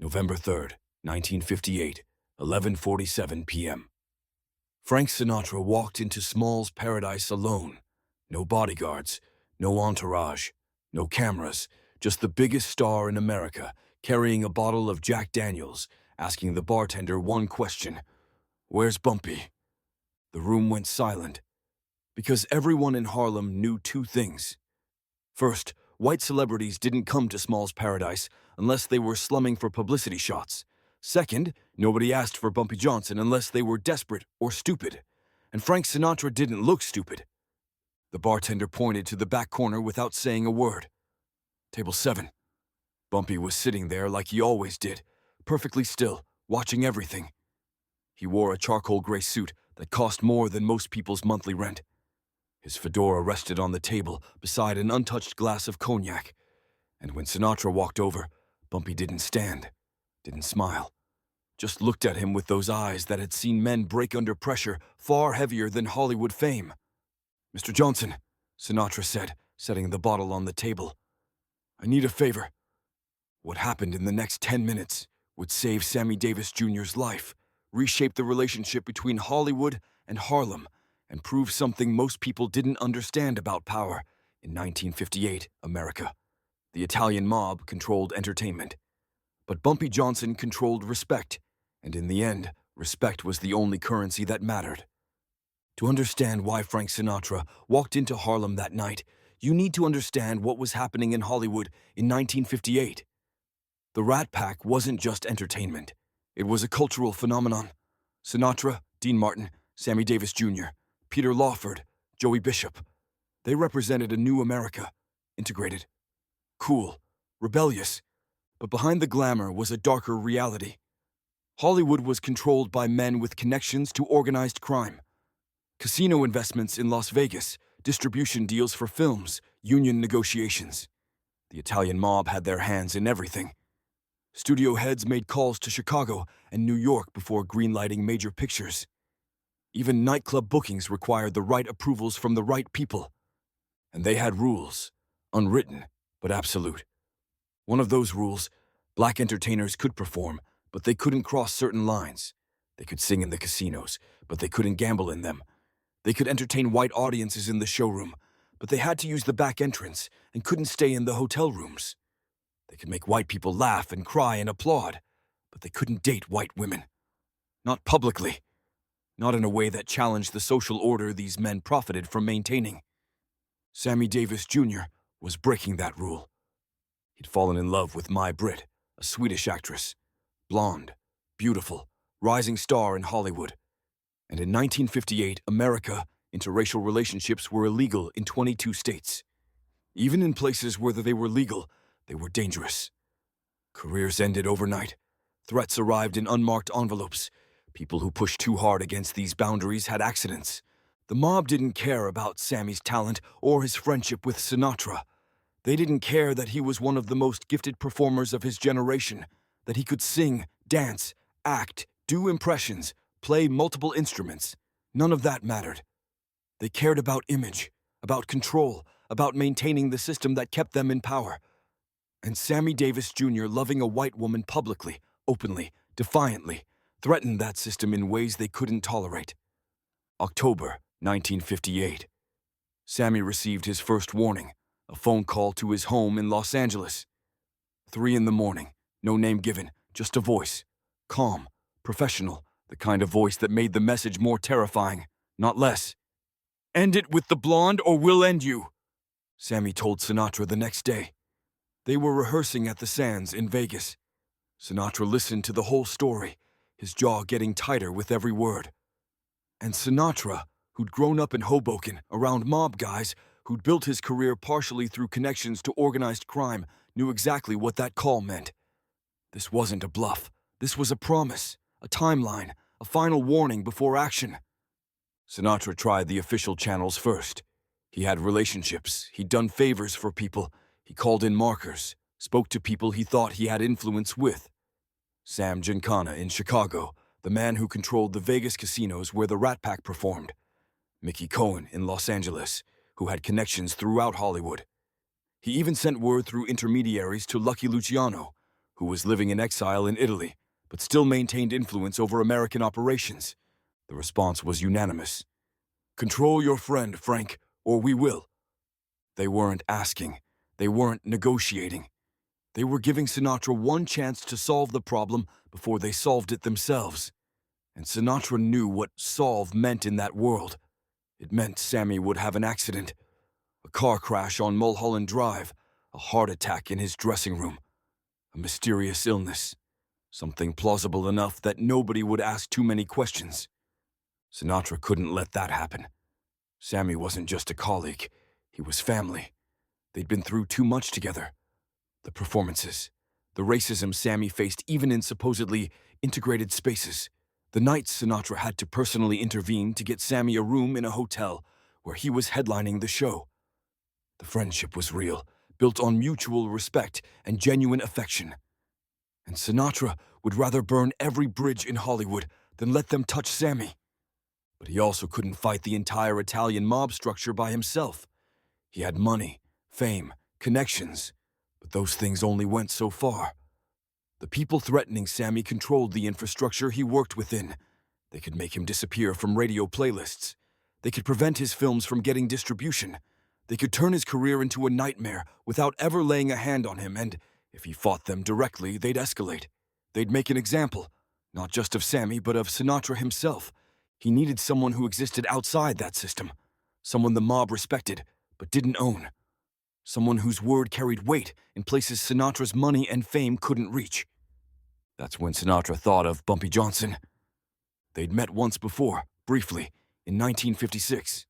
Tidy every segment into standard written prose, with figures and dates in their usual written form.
November 3rd, 1958, 11:47 p.m. Frank Sinatra walked into Small's Paradise alone. No bodyguards, no entourage, no cameras, just the biggest star in America, carrying a bottle of Jack Daniels, asking the bartender one question: "Where's Bumpy?" The room went silent, because everyone in Harlem knew two things. First, white celebrities didn't come to Small's Paradise unless they were slumming for publicity shots. Second, nobody asked for Bumpy Johnson unless they were desperate or stupid. And Frank Sinatra didn't look stupid. The bartender pointed to the back corner without saying a word. Table 7. Bumpy was sitting there like he always did, perfectly still, watching everything. He wore a charcoal gray suit that cost more than most people's monthly rent. His fedora rested on the table beside an untouched glass of cognac. And when Sinatra walked over, Bumpy didn't stand, didn't smile, just looked at him with those eyes that had seen men break under pressure far heavier than Hollywood fame. "Mr. Johnson," Sinatra said, setting the bottle on the table, "I need a favor." What happened in the next 10 minutes would save Sammy Davis Jr.'s life, reshape the relationship between Hollywood and Harlem, and prove something most people didn't understand about power in 1958 America. The Italian mob controlled entertainment, but Bumpy Johnson controlled respect, and in the end, respect was the only currency that mattered. To understand why Frank Sinatra walked into Harlem that night, you need to understand what was happening in Hollywood in 1958. The Rat Pack wasn't just entertainment. It was a cultural phenomenon. Sinatra, Dean Martin, Sammy Davis Jr., Peter Lawford, Joey Bishop. They represented a new America, integrated, cool, rebellious. But behind the glamour was a darker reality. Hollywood was controlled by men with connections to organized crime. Casino investments in Las Vegas, distribution deals for films, union negotiations. The Italian mob had their hands in everything. Studio heads made calls to Chicago and New York before greenlighting major pictures. Even nightclub bookings required the right approvals from the right people. And they had rules, unwritten, but absolute. One of those rules: black entertainers could perform, but they couldn't cross certain lines. They could sing in the casinos, but they couldn't gamble in them. They could entertain white audiences in the showroom, but they had to use the back entrance and couldn't stay in the hotel rooms. They could make white people laugh and cry and applaud, but they couldn't date white women. Not publicly. Not in a way that challenged the social order these men profited from maintaining. Sammy Davis Jr. was breaking that rule. He'd fallen in love with Mai Britt, a Swedish actress. Blonde, beautiful, rising star in Hollywood. And in 1958, America, interracial relationships were illegal in 22 states. Even in places where they were legal, they were dangerous. Careers ended overnight. Threats arrived in unmarked envelopes. People who pushed too hard against these boundaries had accidents. The mob didn't care about Sammy's talent or his friendship with Sinatra. They didn't care that he was one of the most gifted performers of his generation, that he could sing, dance, act, do impressions, play multiple instruments. None of that mattered. They cared about image, about control, about maintaining the system that kept them in power. And Sammy Davis Jr. loving a white woman publicly, openly, defiantly, threatened that system in ways they couldn't tolerate. October 1958. Sammy received his first warning, a phone call to his home in Los Angeles. 3 a.m, no name given, just a voice. Calm, professional, the kind of voice that made the message more terrifying, not less. "End it with the blonde or we'll end you," Sammy told Sinatra the next day. They were rehearsing at the Sands in Vegas. Sinatra listened to the whole story, his jaw getting tighter with every word. And Sinatra, who'd grown up in Hoboken around mob guys, who'd built his career partially through connections to organized crime, knew exactly what that call meant. This wasn't a bluff. This was a promise, a timeline, a final warning before action. Sinatra tried the official channels first. He had relationships, he'd done favors for people, he called in markers, spoke to people he thought he had influence with. Sam Giancana in Chicago, the man who controlled the Vegas casinos where the Rat Pack performed. Mickey Cohen in Los Angeles, who had connections throughout Hollywood. He even sent word through intermediaries to Lucky Luciano, who was living in exile in Italy, but still maintained influence over American operations. The response was unanimous. "Control your friend, Frank, or we will." They weren't asking. They weren't negotiating. They were giving Sinatra one chance to solve the problem before they solved it themselves. And Sinatra knew what solve meant in that world. It meant Sammy would have an accident, a car crash on Mulholland Drive, a heart attack in his dressing room, a mysterious illness, something plausible enough that nobody would ask too many questions. Sinatra couldn't let that happen. Sammy wasn't just a colleague, he was family. They'd been through too much together. The performances, the racism Sammy faced even in supposedly integrated spaces, the nights Sinatra had to personally intervene to get Sammy a room in a hotel where he was headlining the show. The friendship was real, built on mutual respect and genuine affection. And Sinatra would rather burn every bridge in Hollywood than let them touch Sammy. But he also couldn't fight the entire Italian mob structure by himself. He had money, fame, connections, but those things only went so far. The people threatening Sammy controlled the infrastructure he worked within. They could make him disappear from radio playlists. They could prevent his films from getting distribution. They could turn his career into a nightmare without ever laying a hand on him, and if he fought them directly, they'd escalate. They'd make an example, not just of Sammy, but of Sinatra himself. He needed someone who existed outside that system, someone the mob respected but didn't own, someone whose word carried weight in places Sinatra's money and fame couldn't reach. That's when Sinatra thought of Bumpy Johnson. They'd met once before, briefly, in 1956.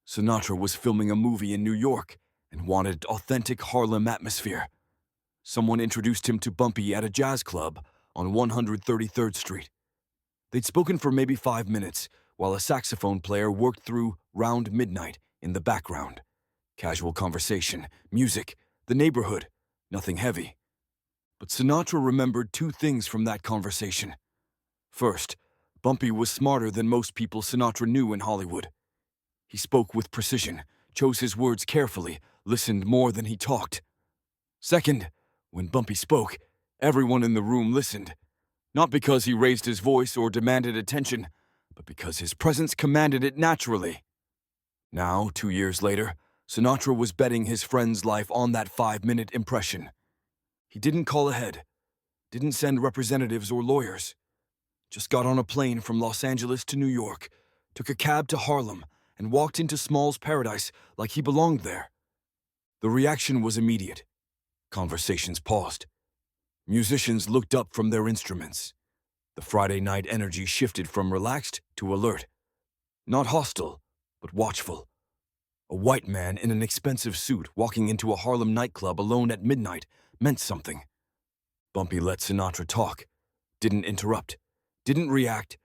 Sinatra was filming a movie in New York and wanted authentic Harlem atmosphere. Someone introduced him to Bumpy at a jazz club on 133rd Street. They'd spoken for maybe 5 minutes while a saxophone player worked through Round Midnight in the background. Casual conversation, music, the neighborhood, nothing heavy. But Sinatra remembered 2 things from that conversation. First, Bumpy was smarter than most people Sinatra knew in Hollywood. He spoke with precision, chose his words carefully, listened more than he talked. Second, when Bumpy spoke, everyone in the room listened. Not because he raised his voice or demanded attention, but because his presence commanded it naturally. Now, 2 years later, Sinatra was betting his friend's life on that 5-minute impression. He didn't call ahead, didn't send representatives or lawyers. Just got on a plane from Los Angeles to New York, took a cab to Harlem, and walked into Small's Paradise like he belonged there. The reaction was immediate. Conversations paused. Musicians looked up from their instruments. The Friday night energy shifted from relaxed to alert. Not hostile, but watchful. A white man in an expensive suit walking into a Harlem nightclub alone at midnight meant something. Bumpy let Sinatra talk, didn't interrupt, didn't react,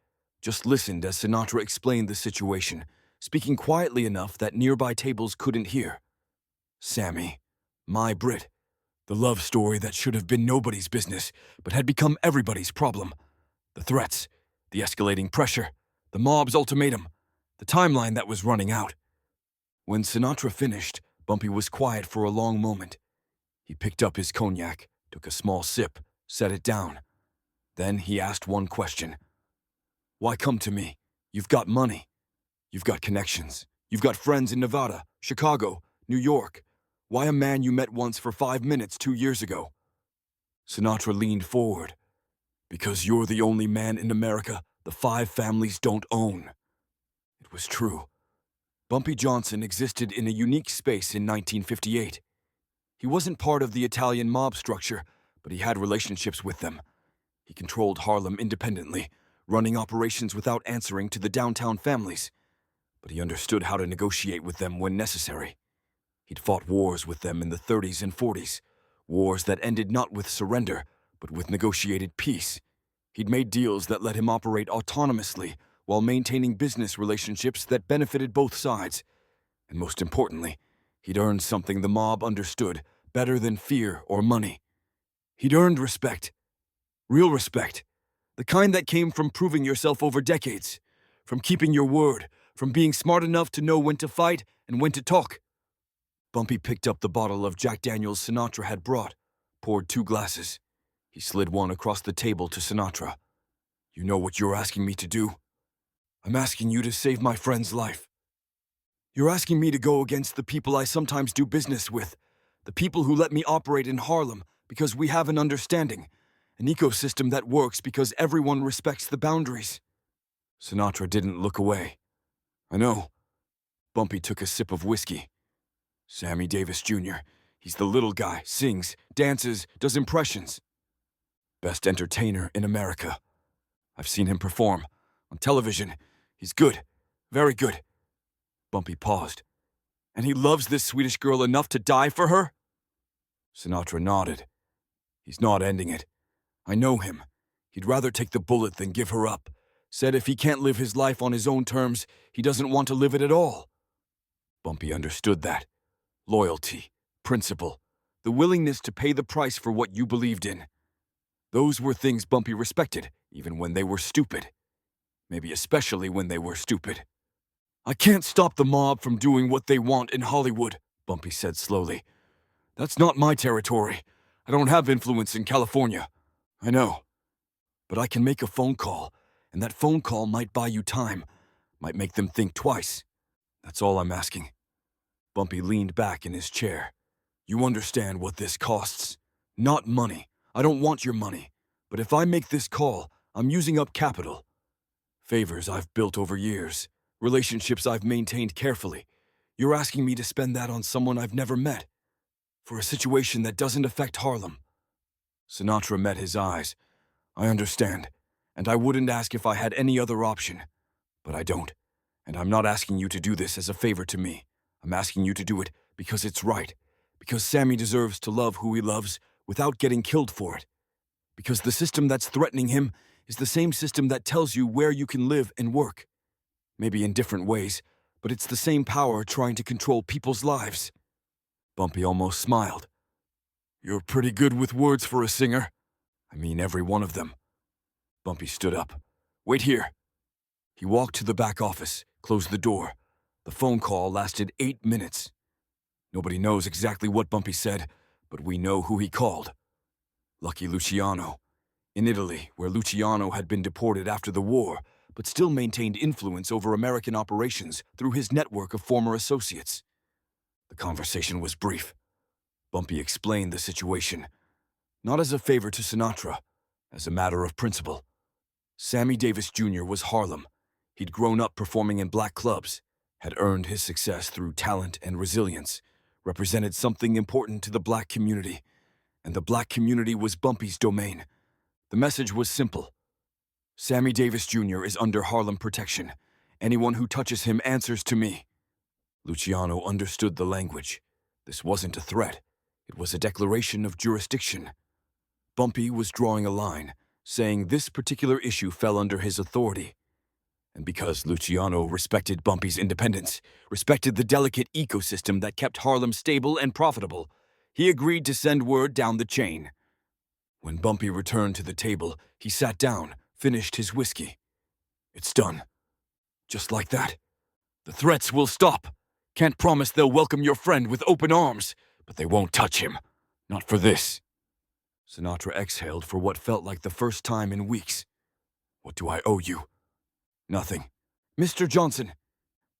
just listened as Sinatra explained the situation, speaking quietly enough that nearby tables couldn't hear. Sammy, my Brit, the love story that should have been nobody's business, but had become everybody's problem. The threats, the escalating pressure, the mob's ultimatum, the timeline that was running out. When Sinatra finished, Bumpy was quiet for a long moment. He picked up his cognac, took a small sip, set it down. Then he asked one question. "Why come to me? You've got money. You've got connections. You've got friends in Nevada, Chicago, New York. Why a man you met once for 5 minutes 2 years ago?" Sinatra leaned forward. "Because you're the only man in America the 5 families don't own." It was true. Bumpy Johnson existed in a unique space in 1958. He wasn't part of the Italian mob structure, but he had relationships with them. He controlled Harlem independently, running operations without answering to the downtown families. But he understood how to negotiate with them when necessary. He'd fought wars with them in the 30s and 40s, wars that ended not with surrender, but with negotiated peace. He'd made deals that let him operate autonomously while maintaining business relationships that benefited both sides. And most importantly, he'd earned something the mob understood better than fear or money. He'd earned respect. Real respect. The kind that came from proving yourself over decades, from keeping your word, from being smart enough to know when to fight and when to talk. Bumpy picked up the bottle of Jack Daniels Sinatra had brought, poured 2 glasses. He He slid one across the table to Sinatra. "You know what you're asking me to do? I'm asking you to save my friend's life. You're asking me to go against the people I sometimes do business with, the people who let me operate in Harlem because we have an understanding, an ecosystem that works because everyone respects the boundaries." Sinatra didn't look away. "I know." Bumpy took a sip of whiskey. "Sammy Davis Jr., he's the little guy, sings, dances, does impressions. Best entertainer in America. I've seen him perform. On television. He's good. Very good." Bumpy paused. "And he loves this Swedish girl enough to die for her?" Sinatra nodded. "He's not ending it. I know him. He'd rather take the bullet than give her up. Said if he can't live his life on his own terms, he doesn't want to live it at all." Bumpy understood that. Loyalty, principle, the willingness to pay the price for what you believed in. Those were things Bumpy respected, even when they were stupid. Maybe especially when they were stupid. "I can't stop the mob from doing what they want in Hollywood," Bumpy said slowly. "That's not my territory. I don't have influence in California." "I know. But I can make a phone call, and that phone call might buy you time, might make them think twice. That's all I'm asking." Bumpy leaned back in his chair. "You understand what this costs? Not money. I don't want your money. But if I make this call, I'm using up capital. Favors I've built over years, relationships I've maintained carefully. You're asking me to spend that on someone I've never met, for a situation that doesn't affect Harlem." Sinatra met his eyes. "I understand, and I wouldn't ask if I had any other option. But I don't, and I'm not asking you to do this as a favor to me. I'm asking you to do it because it's right, because Sammy deserves to love who he loves without getting killed for it, because the system that's threatening him is the same system that tells you where you can live and work. Maybe in different ways, but it's the same power trying to control people's lives." Bumpy almost smiled. "You're pretty good with words for a singer. I mean every one of them." Bumpy stood up. "Wait here." He walked to the back office, closed the door. The phone call lasted 8 minutes. Nobody knows exactly what Bumpy said, but we know who he called. Lucky Luciano. In Italy, where Luciano had been deported after the war, but still maintained influence over American operations through his network of former associates. The conversation was brief. Bumpy explained the situation, not as a favor to Sinatra, as a matter of principle. Sammy Davis Jr. was Harlem. He'd grown up performing in black clubs, had earned his success through talent and resilience, represented something important to the black community, and the black community was Bumpy's domain. The message was simple. Sammy Davis Jr. is under Harlem protection. Anyone who touches him answers to me. Luciano understood the language. This wasn't a threat. It was a declaration of jurisdiction. Bumpy was drawing a line, saying this particular issue fell under his authority. And because Luciano respected Bumpy's independence, respected the delicate ecosystem that kept Harlem stable and profitable, he agreed to send word down the chain. When Bumpy returned to the table, he sat down, finished his whiskey. "It's done. Just like that. The threats will stop. Can't promise they'll welcome your friend with open arms, but they won't touch him. Not for this." Sinatra exhaled for what felt like the first time in weeks. "What do I owe you?" "Nothing. Mr. Johnson,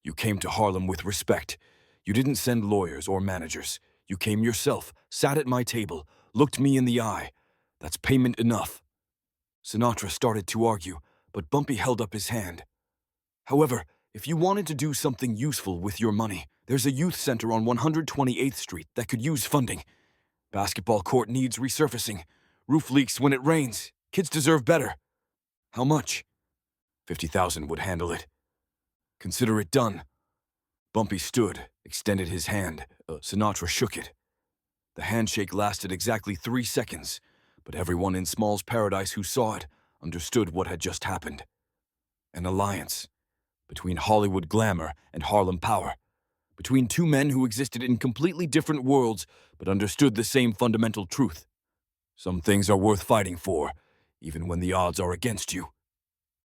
you came to Harlem with respect. You didn't send lawyers or managers. You came yourself, sat at my table, looked me in the eye. That's payment enough." Sinatra started to argue, but Bumpy held up his hand. "However, if you wanted to do something useful with your money, there's a youth center on 128th Street that could use funding. Basketball court needs resurfacing. Roof leaks when it rains. Kids deserve better." "How much?" 50,000 would handle it." "Consider it done." Bumpy stood, extended his hand. Sinatra shook it. The handshake lasted exactly 3 seconds, but everyone in Small's Paradise who saw it understood what had just happened. An alliance between Hollywood glamour and Harlem power, between two men who existed in completely different worlds but understood the same fundamental truth. Some things are worth fighting for, even when the odds are against you.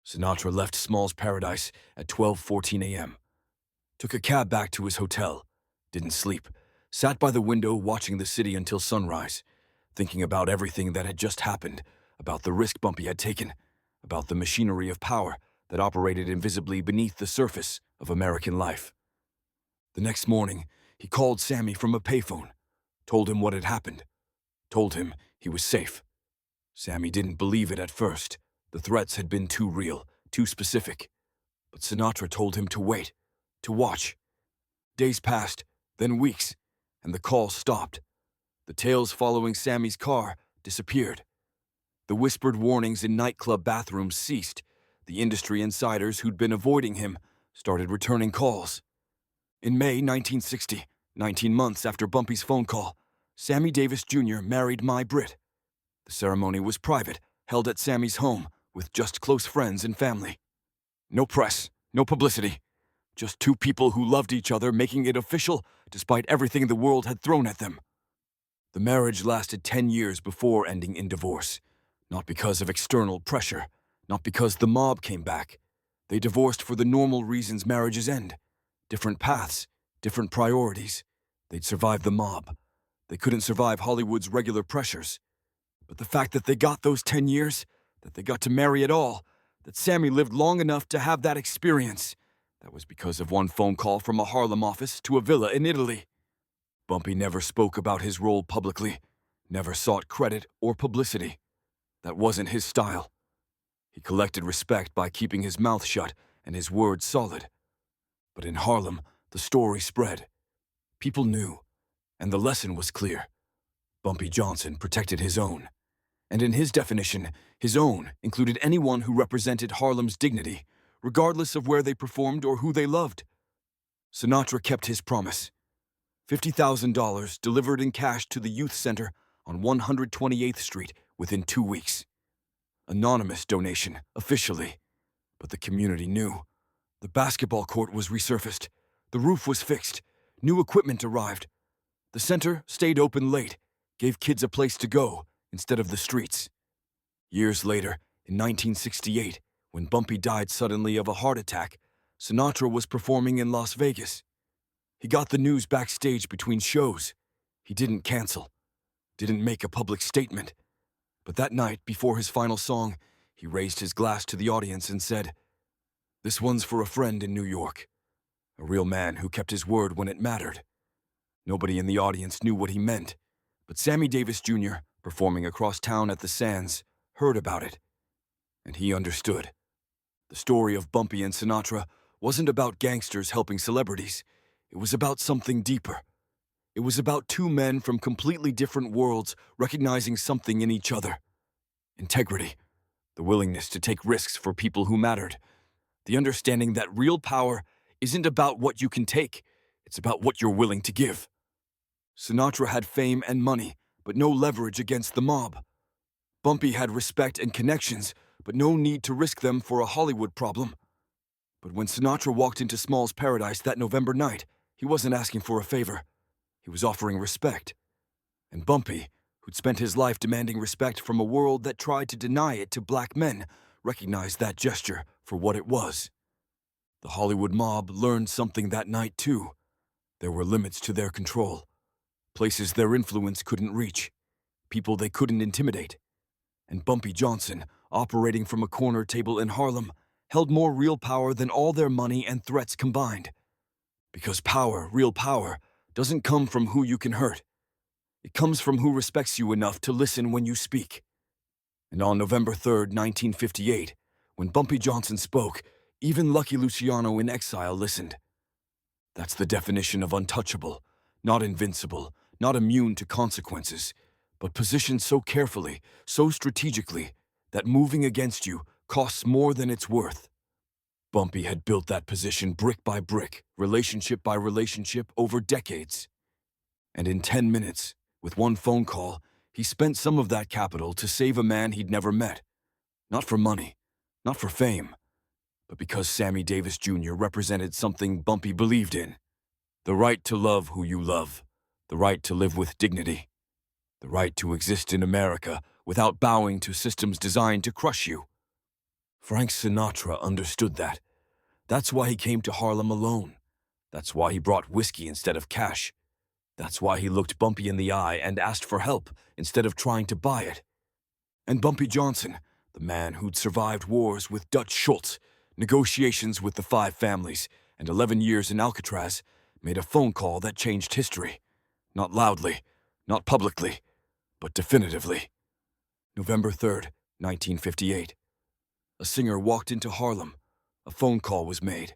Sinatra left Small's Paradise at 12:14 a.m. Took a cab back to his hotel. Didn't sleep. Sat by the window watching the city until sunrise. thinking about everything that had just happened, about the risk Bumpy had taken, about the machinery of power that operated invisibly beneath the surface of American life. The next morning, he called Sammy from a payphone, told him what had happened, told him he was safe. Sammy didn't believe it at first. The threats had been too real, too specific. But Sinatra told him to wait, to watch. Days passed, then weeks, and the call stopped. The tails following Sammy's car disappeared. The whispered warnings in nightclub bathrooms ceased. The industry insiders who'd been avoiding him started returning calls. In May 1960, 19 months after Bumpy's phone call, Sammy Davis Jr. married My Brit. The ceremony was private, held at Sammy's home, with just close friends and family. No press, no publicity. Just two people who loved each other making it official despite everything the world had thrown at them. The marriage lasted 10 years before ending in divorce. Not because of external pressure, not because the mob came back. They divorced for the normal reasons marriages end. Different paths, different priorities. They'd survive the mob. They couldn't survive Hollywood's regular pressures. But the fact that they got those 10 years, that they got to marry at all, that Sammy lived long enough to have that experience, that was because of one phone call from a Harlem office to a villa in Italy. Bumpy never spoke about his role publicly, never sought credit or publicity. That wasn't his style. He collected respect by keeping his mouth shut and his word solid. But in Harlem, the story spread. People knew, and the lesson was clear. Bumpy Johnson protected his own. And in his definition, his own included anyone who represented Harlem's dignity, regardless of where they performed or who they loved. Sinatra kept his promise. $50,000 delivered in cash to the youth center on 128th Street within 2 weeks. Anonymous donation, officially. But the community knew. The basketball court was resurfaced. The roof was fixed. New equipment arrived. The center stayed open late, gave kids a place to go instead of the streets. Years later, in 1968, when Bumpy died suddenly of a heart attack, Sinatra was performing in Las Vegas. He got the news backstage between shows. He didn't cancel, didn't make a public statement. But that night, before his final song, he raised his glass to the audience and said, "This one's for a friend in New York, a real man who kept his word when it mattered." Nobody in the audience knew what he meant, but Sammy Davis Jr., performing across town at the Sands, heard about it. And he understood. The story of Bumpy and Sinatra wasn't about gangsters helping celebrities. It was about something deeper. It was about two men from completely different worlds recognizing something in each other. Integrity, the willingness to take risks for people who mattered, the understanding that real power isn't about what you can take, it's about what you're willing to give. Sinatra had fame and money, but no leverage against the mob. Bumpy had respect and connections, but no need to risk them for a Hollywood problem. But when Sinatra walked into Small's Paradise that November night, he wasn't asking for a favor. He was offering respect. And Bumpy, who'd spent his life demanding respect from a world that tried to deny it to black men, recognized that gesture for what it was. The Hollywood mob learned something that night, too. There were limits to their control, places their influence couldn't reach, people they couldn't intimidate. And Bumpy Johnson, operating from a corner table in Harlem, held more real power than all their money and threats combined. Because power, real power, doesn't come from who you can hurt. It comes from who respects you enough to listen when you speak. And on November 3rd, 1958, when Bumpy Johnson spoke, even Lucky Luciano in exile listened. That's the definition of untouchable, not invincible, not immune to consequences, but positioned so carefully, so strategically, that moving against you costs more than it's worth. Bumpy had built that position brick by brick, relationship by relationship, over decades. And in 10 minutes, with one phone call, he spent some of that capital to save a man he'd never met. Not for money, not for fame, but because Sammy Davis Jr. represented something Bumpy believed in. The right to love who you love, the right to live with dignity, the right to exist in America without bowing to systems designed to crush you. Frank Sinatra understood that. That's why he came to Harlem alone. That's why he brought whiskey instead of cash. That's why he looked Bumpy in the eye and asked for help instead of trying to buy it. And Bumpy Johnson, the man who'd survived wars with Dutch Schultz, negotiations with the five families, and 11 years in Alcatraz, made a phone call that changed history. Not loudly, not publicly, but definitively. November 3rd, 1958. A singer walked into Harlem. A phone call was made.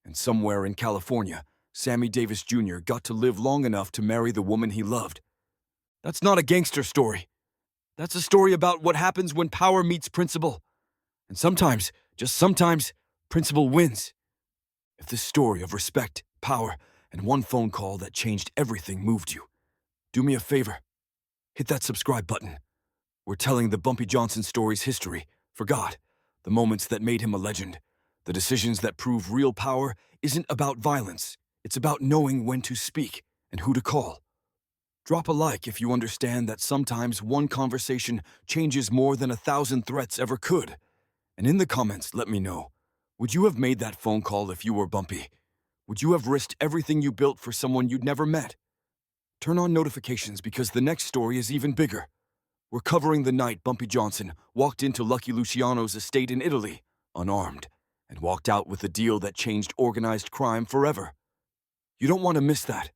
And somewhere in California, Sammy Davis Jr. got to live long enough to marry the woman he loved. That's not a gangster story. That's a story about what happens when power meets principle. And sometimes, just sometimes, principle wins. If this story of respect, power, and one phone call that changed everything moved you, do me a favor. Hit that subscribe button. We're telling the Bumpy Johnson story's history, for God, the moments that made him a legend. The decisions that prove real power isn't about violence. It's about knowing when to speak and who to call. Drop a like if you understand that sometimes one conversation changes more than 1,000 threats ever could. And in the comments, let me know, would you have made that phone call if you were Bumpy? Would you have risked everything you built for someone you'd never met? Turn on notifications because the next story is even bigger. We're covering the night Bumpy Johnson walked into Lucky Luciano's estate in Italy, unarmed, and walked out with a deal that changed organized crime forever. You don't want to miss that.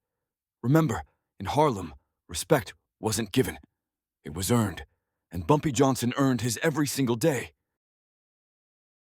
Remember, in Harlem, respect wasn't given. It was earned, and Bumpy Johnson earned his every single day.